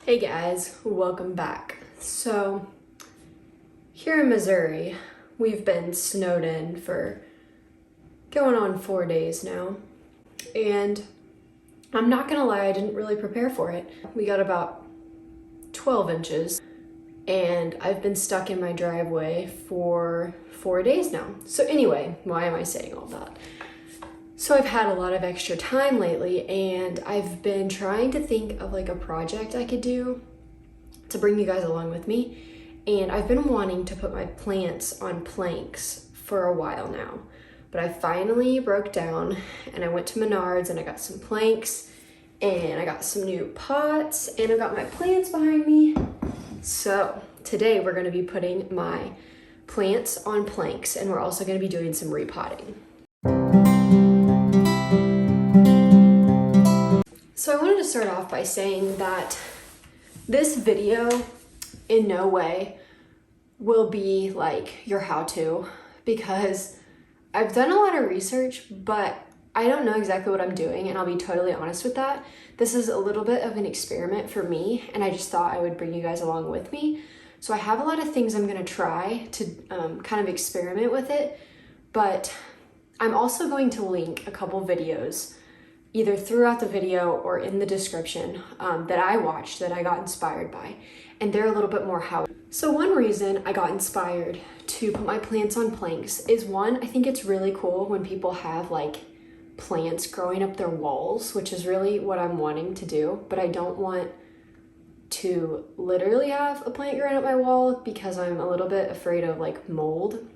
Hey guys, welcome back. So here in Missouri, we've been snowed in for going on 4 days now. And I'm not gonna lie, I didn't really prepare for it. We got about 12 inches and I've been stuck in my driveway for 4 days now. So anyway, why am I saying all that? So I've had a lot of extra time lately and I've been trying to think of like a project I could do to bring you guys along with me. And I've been wanting to put my plants on planks for a while now. But I finally broke down and I went to Menards and I got some planks and I got some new pots and I've got my plants behind me. So today we're gonna be putting my plants on planks and we're also gonna be doing some repotting. So I wanted to start off by saying that this video in no way will be like your how-to, because I've done a lot of research, but I don't know exactly what I'm doing, and I'll be totally honest with that. This is a little bit of an experiment for me, and I just thought I would bring you guys along with me. So I have a lot of things I'm gonna try to kind of experiment with it, but I'm also going to link a couple videos either throughout the video or in the description that I watched that I got inspired by. And they're a little bit more how. So one reason I got inspired to put my plants on planks is one, I think it's really cool when people have like plants growing up their walls, which is really what I'm wanting to do, but I don't want to literally have a plant growing up my wall because I'm a little bit afraid of like mold.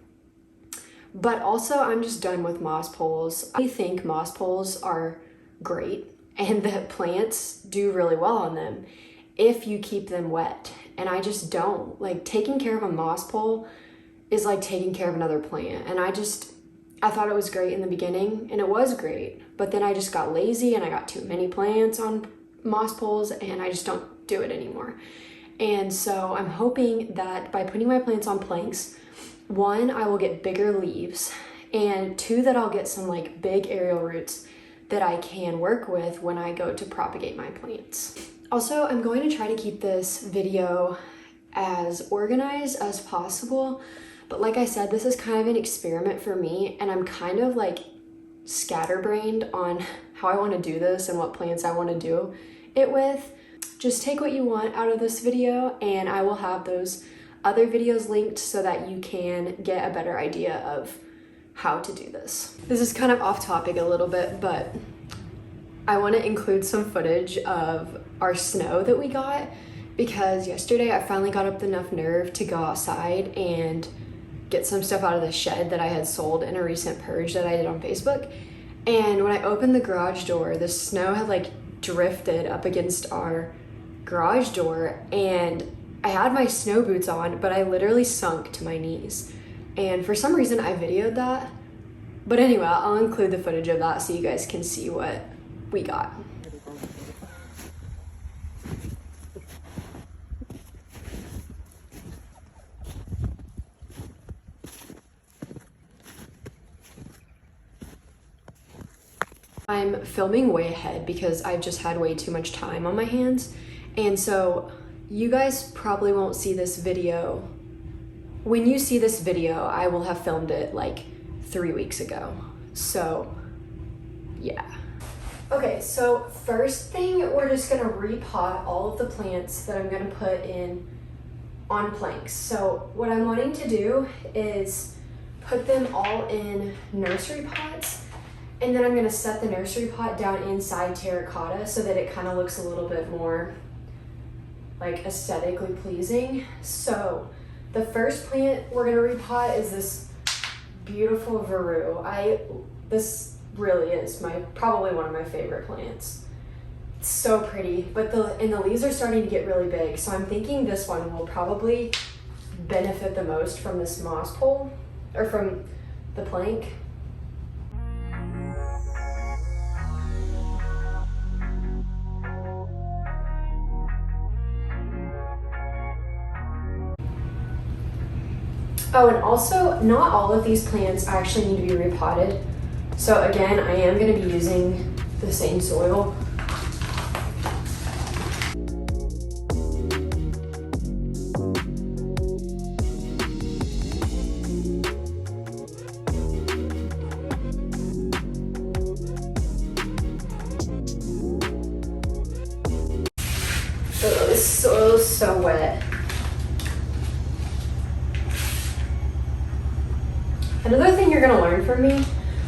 But also I'm just done with moss poles. I think moss poles are great and the plants do really well on them if you keep them wet, and I just don't. Like, taking care of a moss pole is like taking care of another plant, and I thought it was great in the beginning, and it was great, but then I just got lazy and I got too many plants on moss poles and I just don't do it anymore. And so I'm hoping that by putting my plants on planks, one, I will get bigger leaves, and two, that I'll get some like big aerial roots that I can work with when I go to propagate my plants. Also, I'm going to try to keep this video as organized as possible, but like I said, this is kind of an experiment for me, and I'm kind of like scatterbrained on how I want to do this and what plants I want to do it with. Just take what you want out of this video, and I will have those other videos linked so that you can get a better idea of how to do this. This is kind of off topic a little bit, but I want to include some footage of our snow that we got, because yesterday I finally got up enough nerve to go outside and get some stuff out of the shed that I had sold in a recent purge that I did on Facebook. And when I opened the garage door, the snow had like drifted up against our garage door, and I had my snow boots on, but I literally sunk to my knees. And for some reason I videoed that. But anyway, I'll include the footage of that so you guys can see what we got. I'm filming way ahead because I've just had way too much time on my hands. And so you guys probably won't see this video. When you see this video, I will have filmed it like 3 weeks ago. So yeah. Okay, so first thing, we're just gonna repot all of the plants that I'm gonna put in on planks. So what I'm wanting to do is put them all in nursery pots, and then I'm gonna set the nursery pot down inside terracotta so that it kind of looks a little bit more like aesthetically pleasing. So the first plant we're gonna repot is this beautiful veru. This really is probably one of my favorite plants. It's so pretty, but the leaves are starting to get really big, so I'm thinking this one will probably benefit the most from this moss pole, or from the plank. Oh, and also, not all of these plants actually need to be repotted. So again, I am going to be using the same soil. Oh, this soil is so wet. Another thing you're gonna learn from me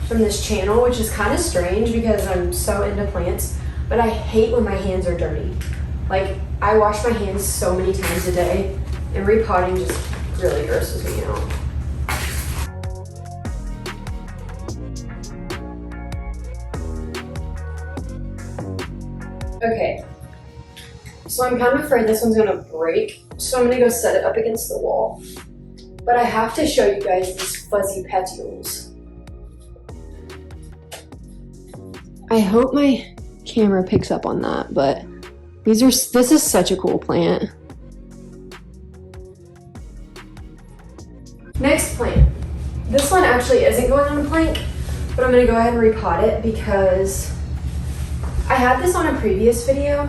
from this channel, which is kind of strange because I'm so into plants, but I hate when my hands are dirty. Like, I wash my hands so many times a day, and repotting just really grosses me out. Okay, so I'm kind of afraid this one's gonna break, so I'm gonna go set it up against the wall. But I have to show you guys these fuzzy petioles. I hope my camera picks up on that, but this is such a cool plant. Next plant. This one actually isn't going on a plank, but I'm gonna go ahead and repot it because I had this on a previous video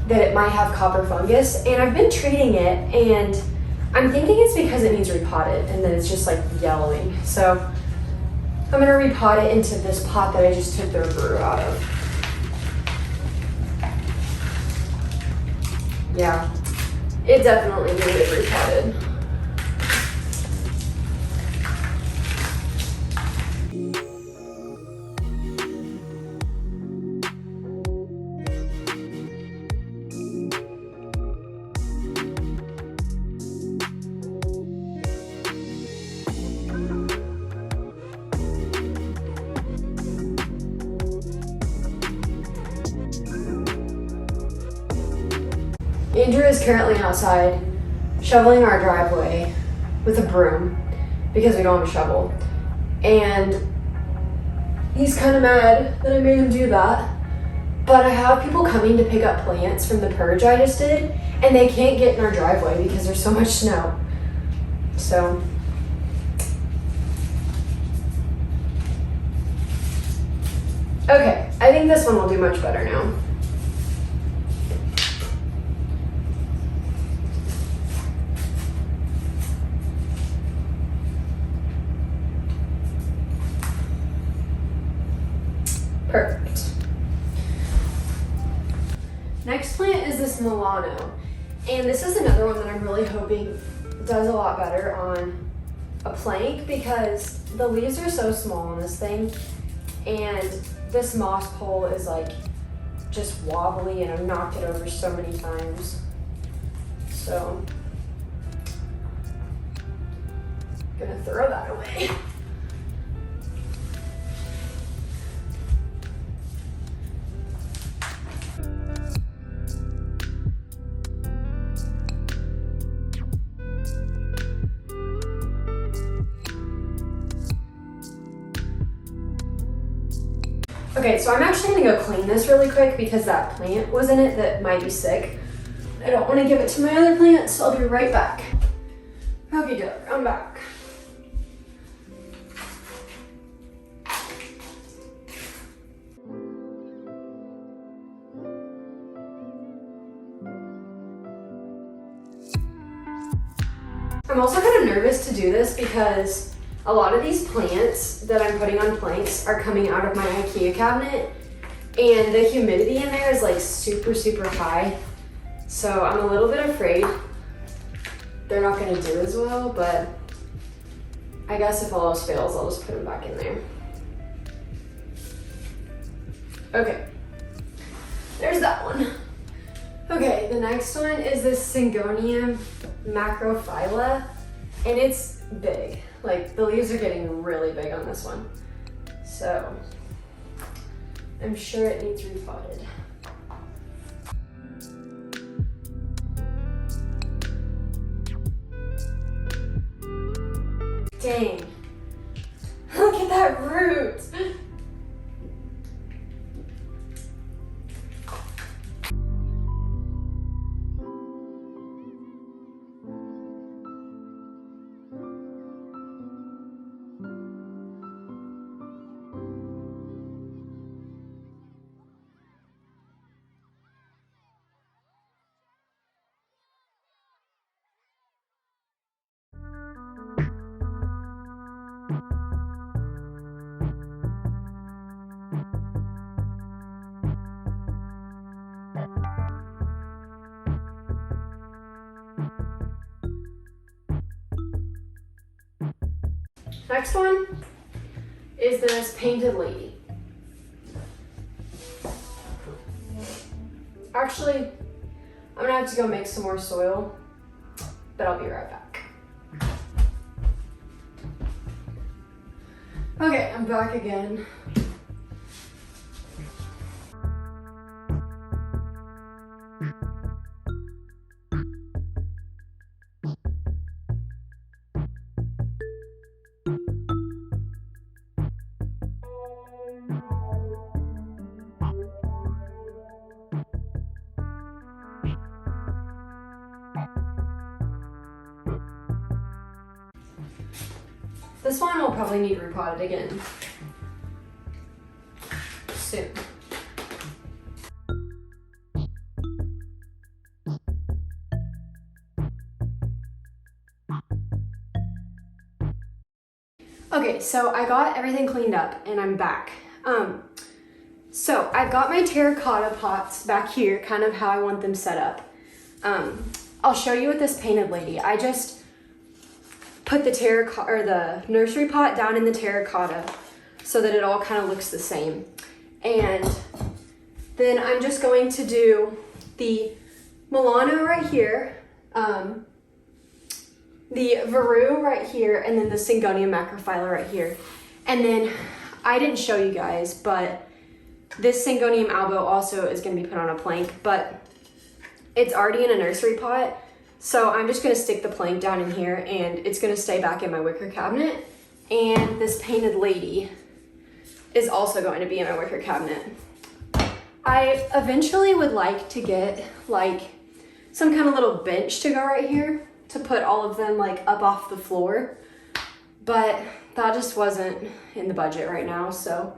that it might have copper fungus, and I've been treating it, and I'm thinking it's because it needs repotted and then it's just like yellowing. So I'm gonna repot it into this pot that I just took the brew out of. Yeah, it definitely needed repotted. Andrew is currently outside shoveling our driveway with a broom because we don't have a shovel. And he's kind of mad that I made him do that. But I have people coming to pick up plants from the purge I just did, and they can't get in our driveway because there's so much snow. So okay, I think this one will do much better now. Perfect. Next plant is this Milano, and this is another one that I'm really hoping does a lot better on a plank because the leaves are so small on this thing, and this moss pole is like just wobbly, and I've knocked it over so many times. So I'm gonna throw that away. Okay, so I'm actually gonna go clean this really quick because that plant was in it that might be sick. I don't wanna give it to my other plants, so I'll be right back. Okay, doke, I'm back. I'm also kind of nervous to do this because a lot of these plants that I'm putting on planks are coming out of my IKEA cabinet, and the humidity in there is like super, super high. So I'm a little bit afraid they're not gonna do as well, but I guess if all else fails, I'll just put them back in there. Okay, there's that one. Okay, the next one is this Syngonium macrophylla, and it's big. Like, the leaves are getting really big on this one. So, I'm sure it needs repotted. Dang. Look at that root. Next one is this painted lady. Actually, I'm gonna have to go make some more soil, but I'll be right back. Okay, I'm back again. This one will probably need repotted again soon. Okay, so I got everything cleaned up and I'm back. So I've got my terracotta pots back here, kind of how I want them set up. I'll show you with this painted lady. I just put the terracotta or the nursery pot down in the terracotta so that it all kind of looks the same. And then I'm just going to do the Milano right here, the Veru right here, and then the Syngonium macrophylla right here. And then I didn't show you guys, but this Syngonium albo also is going to be put on a plank, but it's already in a nursery pot. So I'm just going to stick the plank down in here and it's going to stay back in my wicker cabinet. And this painted lady is also going to be in my wicker cabinet. I eventually would like to get like some kind of little bench to go right here to put all of them like up off the floor, but that just wasn't in the budget right now. So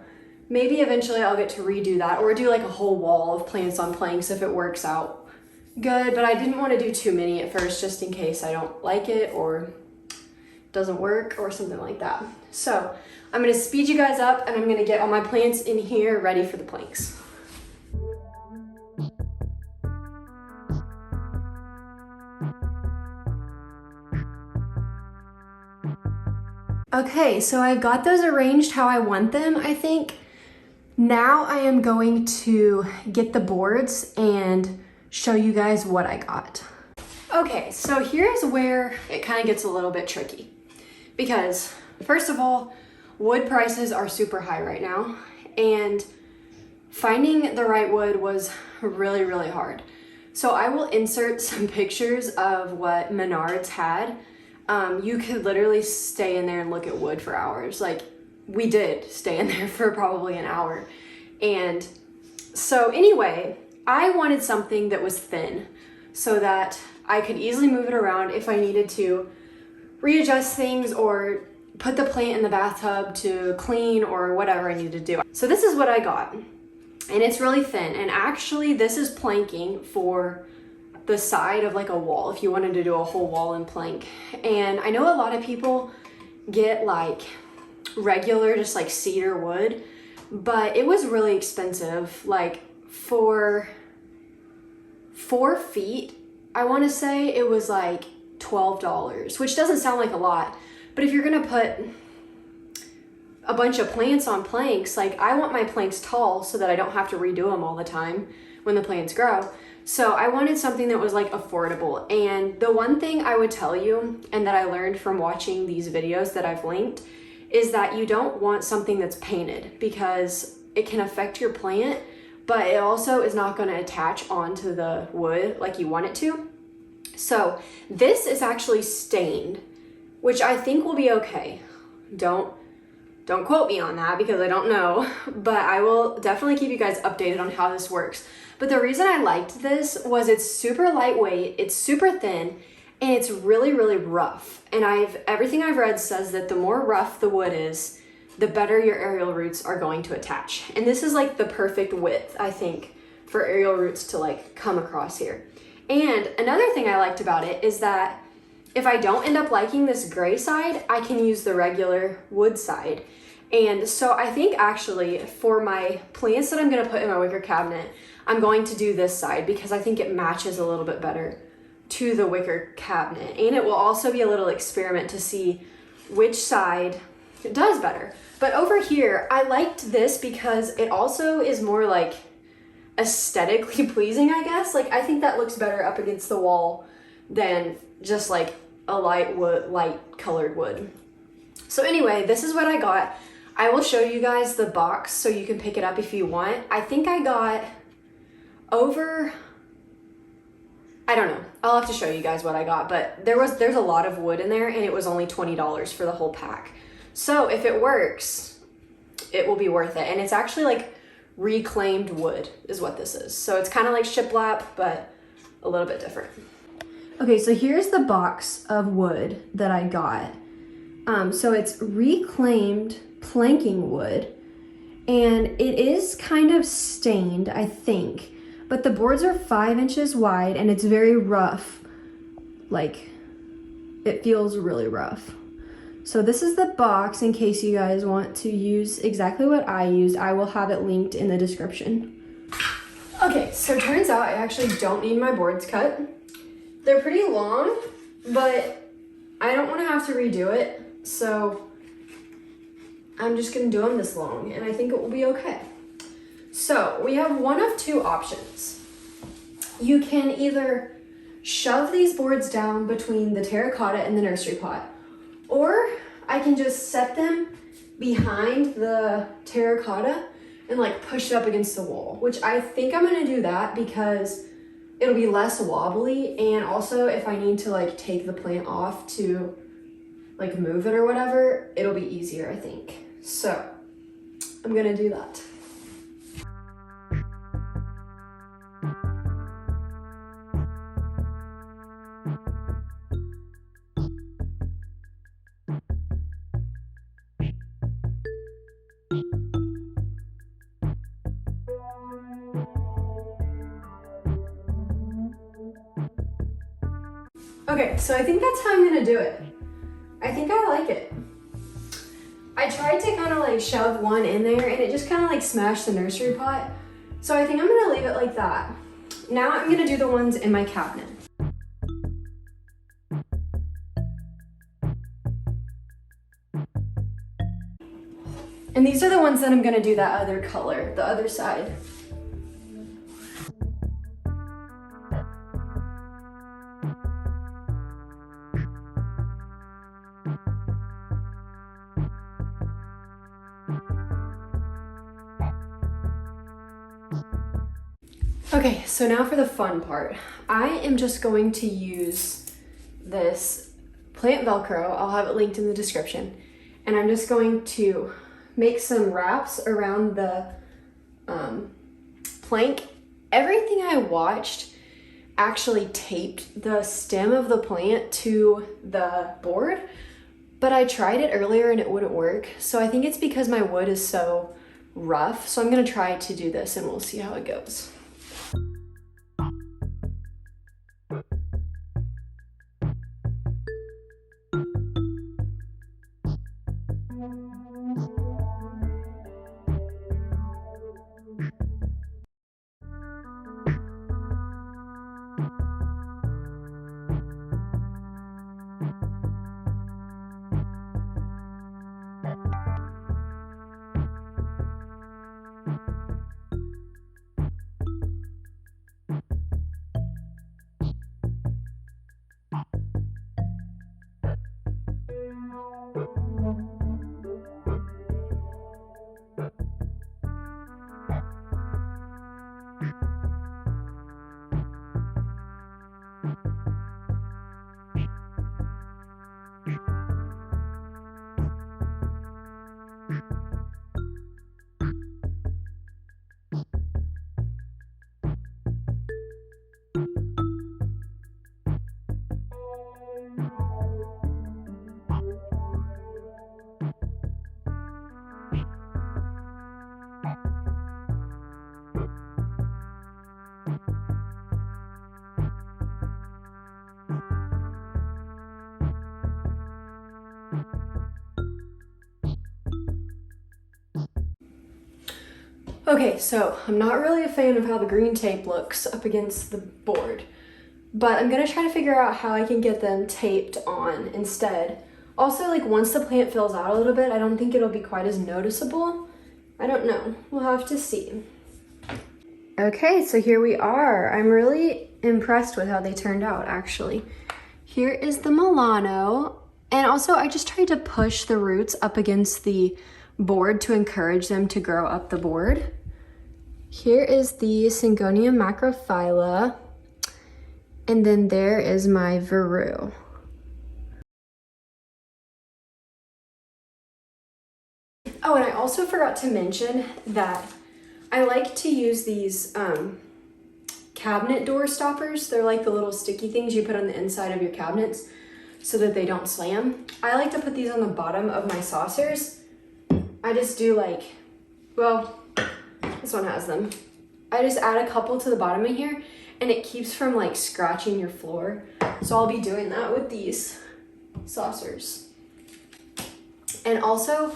maybe eventually I'll get to redo that or do like a whole wall of plants on planks if it works out good, but I didn't want to do too many at first just in case I don't like it or doesn't work or something like that. So I'm going to speed you guys up and I'm going to get all my plants in here ready for the planks. Okay, so I've got those arranged how I want them, I think. Now I am going to get the boards and show you guys what I got. Okay, so here's where it kind of gets a little bit tricky because first of all, wood prices are super high right now and finding the right wood was really, really hard. So I will insert some pictures of what Menards had. You could literally stay in there and look at wood for hours. Like we did stay in there for probably an hour. And so anyway, I wanted something that was thin so that I could easily move it around if I needed to readjust things or put the plant in the bathtub to clean or whatever I needed to do. So this is what I got, and it's really thin. And actually this is planking for the side of like a wall if you wanted to do a whole wall in plank. And I know a lot of people get like regular just like cedar wood, but it was really expensive. Like for 4 feet, I want to say it was like $12, which doesn't sound like a lot, but if you're gonna put a bunch of plants on planks, like I want my planks tall so that I don't have to redo them all the time when the plants grow. So I wanted something that was like affordable. And the one thing I would tell you, and that I learned from watching these videos that I've linked, is that you don't want something that's painted because it can affect your plant, but it also is not going to attach onto the wood like you want it to. So this is actually stained, which I think will be okay. Don't quote me on that because I don't know, but I will definitely keep you guys updated on how this works. But the reason I liked this was it's super lightweight, it's super thin, and it's really, really rough. And everything I've read says that the more rough the wood is, the better your aerial roots are going to attach. And this is like the perfect width, I think, for aerial roots to like come across here. And another thing I liked about it is that if I don't end up liking this gray side, I can use the regular wood side. And so I think actually for my plants that I'm gonna put in my wicker cabinet, I'm going to do this side because I think it matches a little bit better to the wicker cabinet. And it will also be a little experiment to see which side It does better. But over here, I liked this because it also is more like aesthetically pleasing, I guess. Like, I think that looks better up against the wall than just like a light colored wood. So anyway, this is what I got. I will show you guys the box so you can pick it up if you want. I think I got over, I don't know. I'll have to show you guys what I got, but there's a lot of wood in there and it was only $20 for the whole pack. So if it works, it will be worth it. And it's actually like reclaimed wood is what this is. So it's kind of like shiplap, but a little bit different. Okay, so here's the box of wood that I got. So it's reclaimed planking wood, and it is kind of stained, I think, but the boards are 5 inches wide and it's very rough. Like, it feels really rough. So this is the box in case you guys want to use exactly what I used. I will have it linked in the description. Okay, so it turns out I actually don't need my boards cut. They're pretty long, but I don't want to have to redo it. So I'm just gonna do them this long and I think it will be okay. So we have one of two options. You can either shove these boards down between the terracotta and the nursery pot, or I can just set them behind the terracotta and like push it up against the wall, which I think I'm gonna do that because it'll be less wobbly, and also if I need to like take the plant off to like move it or whatever, it'll be easier, I think. So I'm gonna do that. Okay, so I think that's how I'm gonna do it. I think I like it. I tried to kind of like shove one in there and it just kind of like smashed the nursery pot. So I think I'm gonna leave it like that. Now I'm gonna do the ones in my cabinet. And these are the ones that I'm gonna do that other color, the other side. Okay, so now for the fun part. I am just going to use this plant Velcro. I'll have it linked in the description. And I'm just going to make some wraps around the plank. Everything I watched actually taped the stem of the plant to the board, but I tried it earlier and it wouldn't work. So I think it's because my wood is so rough. So I'm gonna try to do this and we'll see how it goes. Okay, so I'm not really a fan of how the green tape looks up against the board, but I'm gonna try to figure out how I can get them taped on instead Also, like once the plant fills out a little bit, I don't think it'll be quite as noticeable. I don't know, we'll have to see. Okay, so here we are. I'm really impressed with how they turned out, actually. Here is the Milano. And also I just tried to push the roots up against the board to encourage them to grow up the board. Here is the Syngonium macrophylla. And then there is my Veru. Oh, and I also forgot to mention that I like to use these cabinet door stoppers. They're like the little sticky things you put on the inside of your cabinets so that they don't slam. I like to put these on the bottom of my saucers. I just do like, well, this one has them. I just add a couple to the bottom of here and it keeps from like scratching your floor. So I'll be doing that with these saucers. And also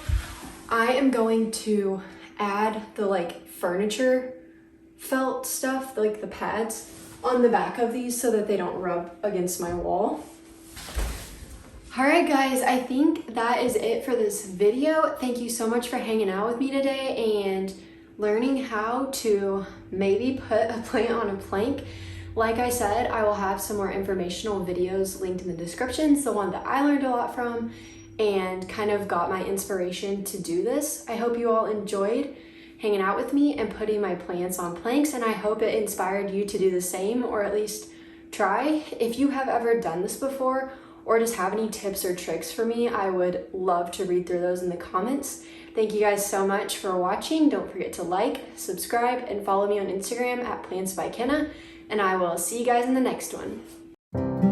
I am going to add the like furniture felt stuff, like the pads, on the back of these so that they don't rub against my wall. All right, guys, I think that is it for this video. Thank you so much for hanging out with me today and learning how to maybe put a plant on a plank. Like I said, I will have some more informational videos linked in the descriptions, the one that I learned a lot from and kind of got my inspiration to do this. I hope you all enjoyed hanging out with me and putting my plants on planks, and I hope it inspired you to do the same, or at least try. If you have ever done this before or just have any tips or tricks for me, I would love to read through those in the comments. Thank you guys so much for watching. Don't forget to like, subscribe, and follow me on Instagram at Plants by Kenna, and I will see you guys in the next one.